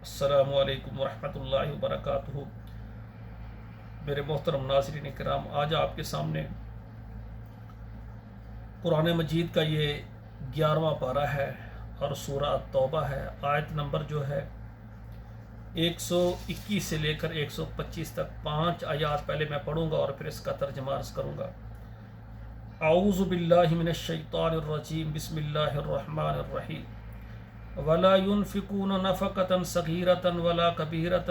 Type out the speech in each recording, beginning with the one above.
السلام علیکم ورحمۃ اللہ وبرکاتہ۔ میرے محترم ناظرین کرام، آج آپ کے سامنے قرآن مجید کا یہ 11واں پارہ ہے اور سورہ توبہ ہے۔ آیت نمبر جو ہے 121 سے لے کر 125 تک 5 آیات پہلے میں پڑھوں گا اور پھر اس کا ترجمہ عرض کروں گا۔ اعوذ باللہ من الشیطان الرجیم، بسم اللہ الرحمن الرحیم۔ ولا ينفقون نفقة صغيرة ولا كبيرة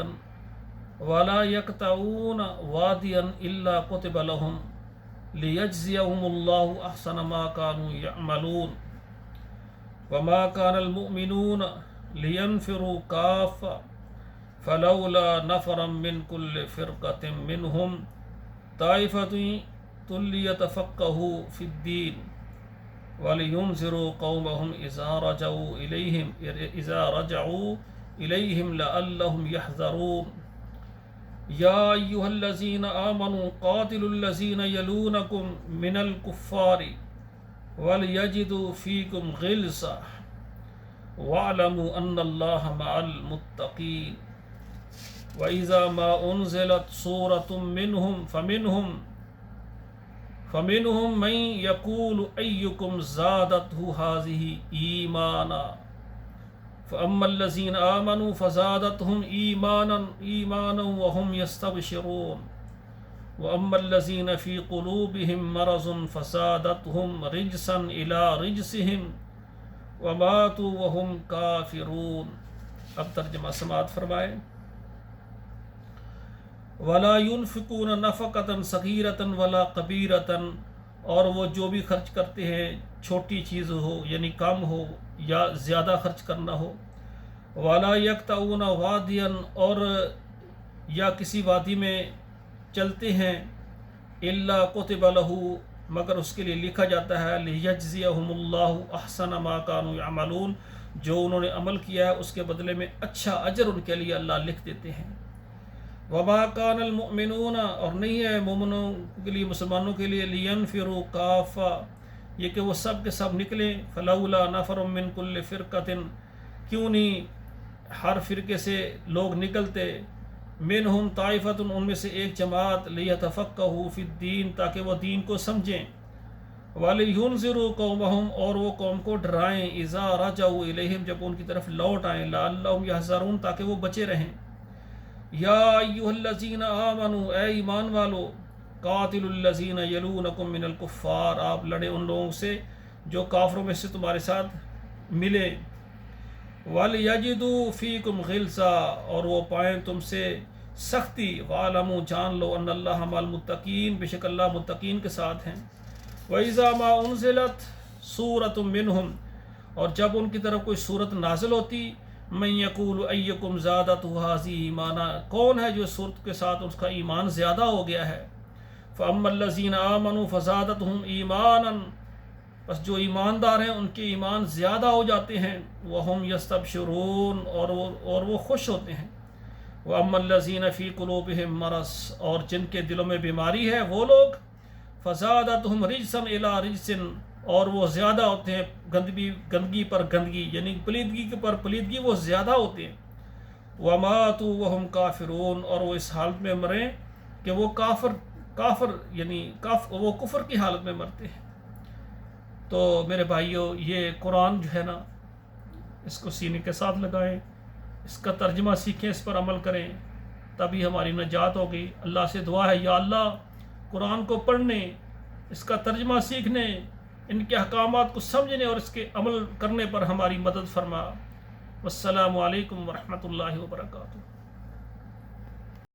ولا يقطعون واديا إلا كتب لهم ليجزيهم الله أحسن ما كانوا يعملون وما كان المؤمنون لينفروا كافة فلولا نفرا من كل فرقة منهم طائفة ليتفقهوا في الدين وَلِيُنْذِرُوا قَوْمَهُمْ إِذَا رَجَعُوا إِلَيْهِمْ لَعَلَّهُمْ يَحْذَرُونَ يَا أَيُّهَا الَّذِينَ آمَنُوا قَاتِلُوا الَّذِينَ يَلُونَكُمْ مِنَ الْكُفَّارِ وَلْيَجِدُوا فِيكُمْ غِلْظَةً وَاعْلَمُوا أَنَّ اللَّهَ مَعَ الْمُتَّقِينَ وَإِذَا مَا أُنْزِلَتْ سُورَةٌ فمنهم من يقول أيكم زادته هذه إيمانا فأما الذين آمنوا فزادتهم إيمانا وهم يستبشرون وأما الذين في قلوبهم مرض فزادتهم رجسا إلى رجسهم وماتوا وهم كافرون۔ اب ترجمہ سماعت فرمائیں۔ ولا ينفقون نفقة صغيرة ولا كبيرة، اور وہ جو بھی خرچ کرتے ہیں چھوٹی چیز ہو یعنی کم ہو یا زیادہ خرچ کرنا ہو۔ ولا يقطعون واديا، اور یا کسی وادی میں چلتے ہیں، الا كتب له، مگر اس کے لیے لکھا جاتا ہے، ليجزيهم الله احسن ما كانوا يعملون، جو انہوں نے عمل کیا ہے اس کے بدلے میں اچھا اجر ان کے لیے اللہ لکھ دیتے ہیں۔ وما كان المؤمنون، اور نہیں ہے مومنوں کے لیے، مسلمانوں کے لیے، لینفروا کافہ، یہ کہ وہ سب کے سب نکلیں، فلولا نفر من كل فرقة، کیوں نہیں ہر فرقے سے لوگ نکلتے، منہم طائفۃ، ان میں سے ایک جماعت، لیتفقہوا فی الدین، تاکہ وہ دین کو سمجھیں، وَلِيُنْذِرُوا قَوْمَهُمْ، اور وہ قوم کو ڈرائیں، اذا رجعوا الیہم، جب ان کی طرف لوٹ آئیں، لعلہم یحذرون، تاکہ وہ بچے رہیں۔ یا ایھا الذین آمنوا، اے ایمان والو، قاتلوا الذین یلونکم من الکفار، آپ لڑے ان لوگوں سے جو کافروں میں سے تمہارے ساتھ ملے، وَلْيَجِدُوا فِيكُمْ غِلْظَةً، اور وہ پائیں تم سے سختی، وَاعْلَمُوا، جان لو، أَنَّ اللَّهَ مَعَ الْمُتَّقِينَ، بے شک اللہ متقین کے ساتھ ہیں۔ وَإِذَا مَا أُنْزِلَتْ سُورَةٌ مِّنْهُمْ، اور جب ان کی طرف کوئی صورت نازل ہوتی، من یقول ایکم زادتہ ہذہ ایمانا، کون ہے جو صورت کے ساتھ اس کا ایمان زیادہ ہو گیا ہے، فاما الذین آمنوا فزادتہم ایمانا، پس جو ایماندار ہیں ان کے ایمان زیادہ ہو جاتے ہیں، وہم یستبشرون، اور وہ خوش ہوتے ہیں، واما الذین فی قلوبہم مرض، اور جن کے دلوں میں بیماری ہے وہ لوگ، فزادتہم رجسا الی رجس، اور وہ زیادہ ہوتے ہیں گندگی پر گندگی، یعنی پلیدگی پر پلیدگی، وہ زیادہ ہوتے ہیں، وَمَاتُوا وَهُمْ كَافِرُونَ، اور وہ اس حالت میں مریں کہ وہ کافر یعنی وہ کفر کی حالت میں مرتے ہیں۔ تو میرے بھائیوں، یہ قرآن جو ہے نا، اس کو سینے کے ساتھ لگائیں، اس کا ترجمہ سیکھیں، اس پر عمل کریں، تبھی ہماری نجات ہوگی۔ اللہ سے دعا ہے، یا اللہ، قرآن کو پڑھنے، اس کا ترجمہ سیکھنے، ان کے احکامات کو سمجھنے اور اس کے عمل کرنے پر ہماری مدد فرما۔ والسلام علیکم ورحمۃ اللہ وبرکاتہ۔